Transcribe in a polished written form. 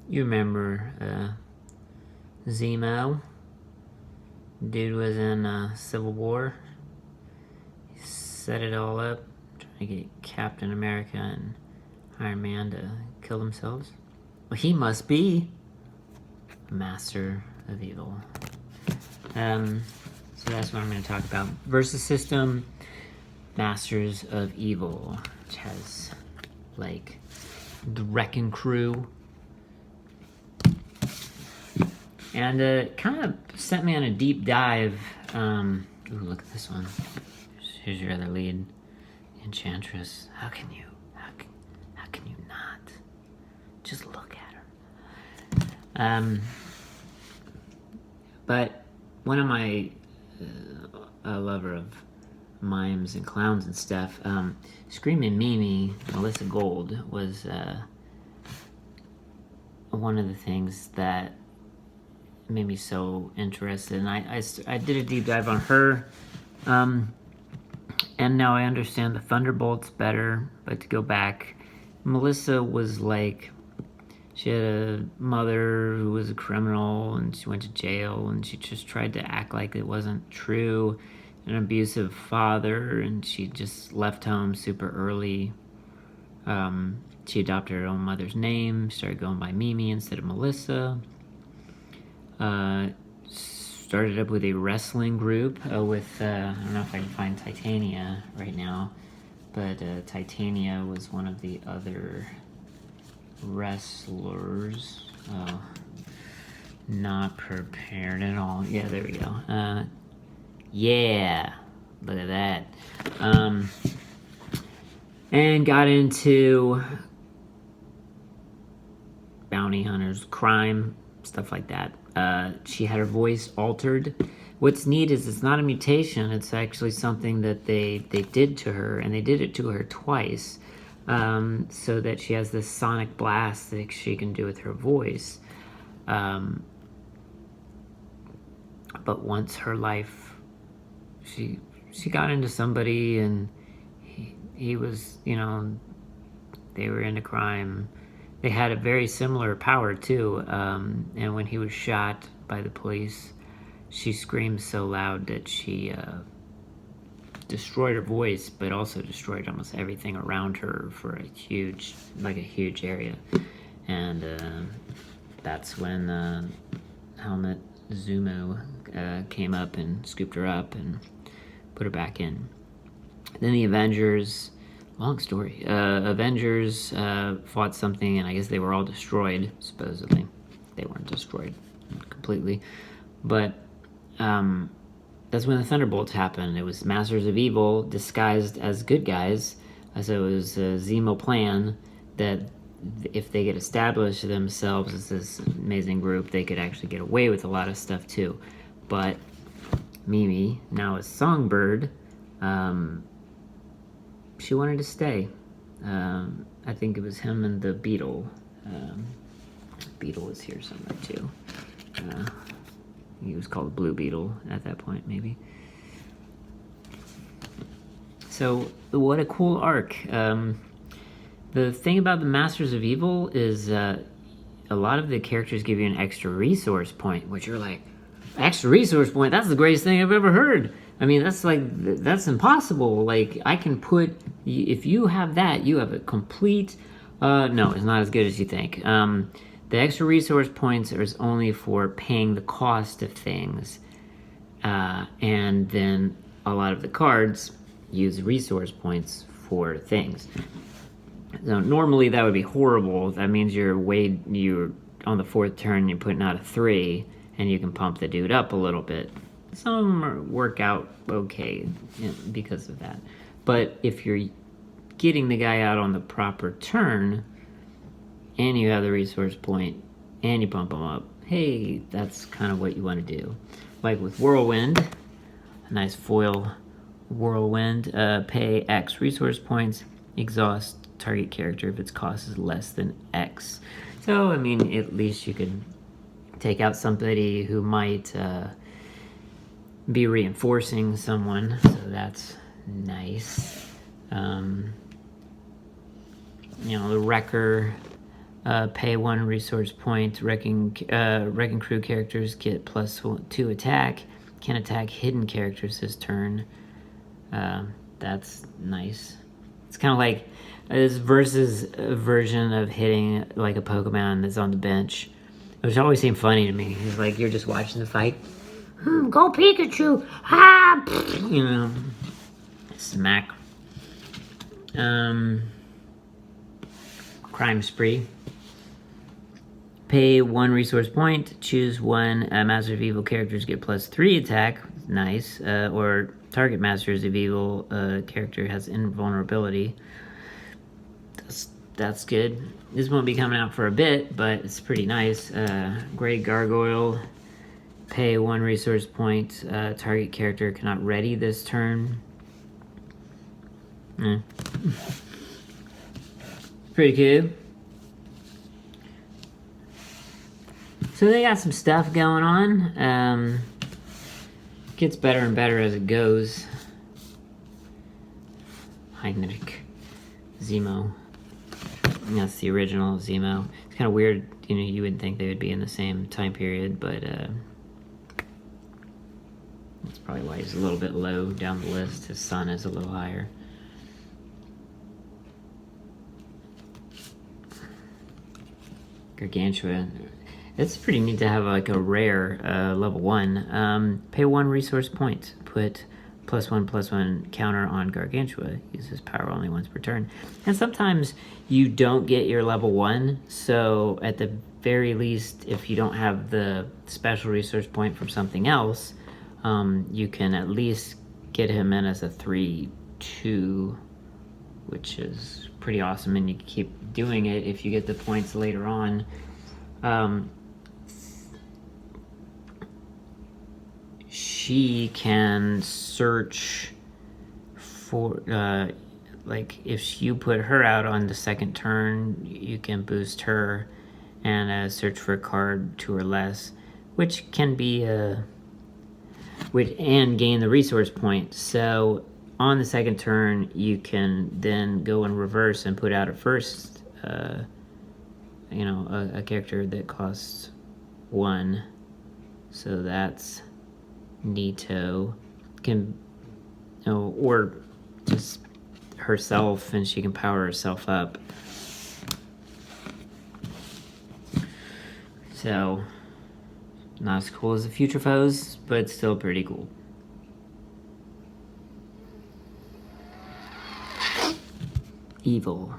You remember Zemo? Dude was in Civil War. He set it all up, trying to get Captain America and Iron Man to kill themselves. Well, he must be a master of evil. So that's what I'm going to talk about. Versus System, Masters of Evil, which has like the Wrecking Crew. And it kind of sent me on a deep dive. Ooh, look at this one. Here's your other lead, Enchantress. How can you not? Just look at her. But one of my a lover of mimes and clowns and stuff. Screaming Mimi, Melissa Gold, was one of the things that made me so interested. And I did a deep dive on her. And now I understand the Thunderbolts better. But to go back, Melissa was like, she had a mother who was a criminal and she went to jail and she just tried to act like it wasn't true. An abusive father, and she just left home super early. She adopted her own mother's name, started going by Mimi instead of Melissa. Started up with a wrestling group with, I don't know if I can find Titania right now, but Titania was one of the other wrestlers. Oh, not prepared at all. Yeah, there we go. Yeah, look at that. And got into bounty hunters, crime, stuff like that. She had her voice altered. What's neat is it's not a mutation. It's actually something that they did to her, and they did it to her twice, so that she has this sonic blast that she can do with her voice. But once her life, she got into somebody, and he was, they were into crime. They had a very similar power too, and when he was shot by the police, she screamed so loud that she destroyed her voice, but also destroyed almost everything around her for a huge area. And that's when Helmut Zemo came up and scooped her up and put her back in. Then the Avengers, long story. Avengers fought something, and I guess they were all destroyed, supposedly. They weren't destroyed completely. But that's when the Thunderbolts happened. It was Masters of Evil disguised as good guys. So it was a Zemo plan that if they get established themselves as this amazing group, they could actually get away with a lot of stuff too. But Mimi, now a Songbird, she wanted to stay. I think it was him and the Beetle. Beetle was here somewhere too. He was called Blue Beetle at that point, maybe. So, what a cool arc. The thing about the Masters of Evil is a lot of the characters give you an extra resource point, which you're like, extra resource point? That's the greatest thing I've ever heard. I mean, that's impossible. Like, I can put, if you have that, you have a complete, no, it's not as good as you think. The extra resource points is only for paying the cost of things. And then a lot of the cards use resource points for things. So normally that would be horrible. That means you're on the fourth turn, you're putting out a 3, and you can pump the dude up a little bit. Some of them work out okay because of that. But if you're getting the guy out on the proper turn, and you have the resource point, and you pump him up, hey, that's kind of what you want to do. Like with Whirlwind, a nice foil Whirlwind, pay X resource points, exhaust target character if its cost is less than X. So, I mean, at least you could take out somebody who might be reinforcing someone, so that's nice. The Wrecker, Pay 1 resource point. Wrecking Crew characters get +2 attack. Can attack hidden characters this turn. That's nice. It's kind of like this versus a version of hitting like a Pokemon that's on the bench, which always seemed funny to me. It's like you're just watching the fight. Go Pikachu! Ah! You know, smack. Crime Spree. Pay 1 resource point. Choose 1 Master of Evil characters get +3 attack. Nice. Or target Masters of Evil character has invulnerability. That's good. This won't be coming out for a bit, but it's pretty nice. Great Gargoyle. Pay 1 resource point. Target character cannot ready this turn. Pretty cool. So they got some stuff going on. Gets better and better as it goes. Heinrich Zemo. That's the original Zemo. It's kind of weird, you know, you would think they would be in the same time period, but that's probably why he's a little bit low down the list. His son is a little higher. Gargantua. It's pretty neat to have like a rare level 1. Pay 1 resource point. Put +1/+1 counter on Gargantua. Uses power only once per turn. And sometimes you don't get your level 1, so at the very least, if you don't have the special resource point from something else, you can at least get him in as a 3/2, which is pretty awesome, and you can keep doing it if you get the points later on. She can search for, like, if you put her out on the second turn, you can boost her and search for a card 2 or less, which can be, and gain the resource point. So on the second turn, you can then go in reverse and put out a first, you know, a character that costs 1. So that's neato. Can, you know, or just herself, and she can power herself up. So not as cool as the Future Foes, but still pretty cool. Evil.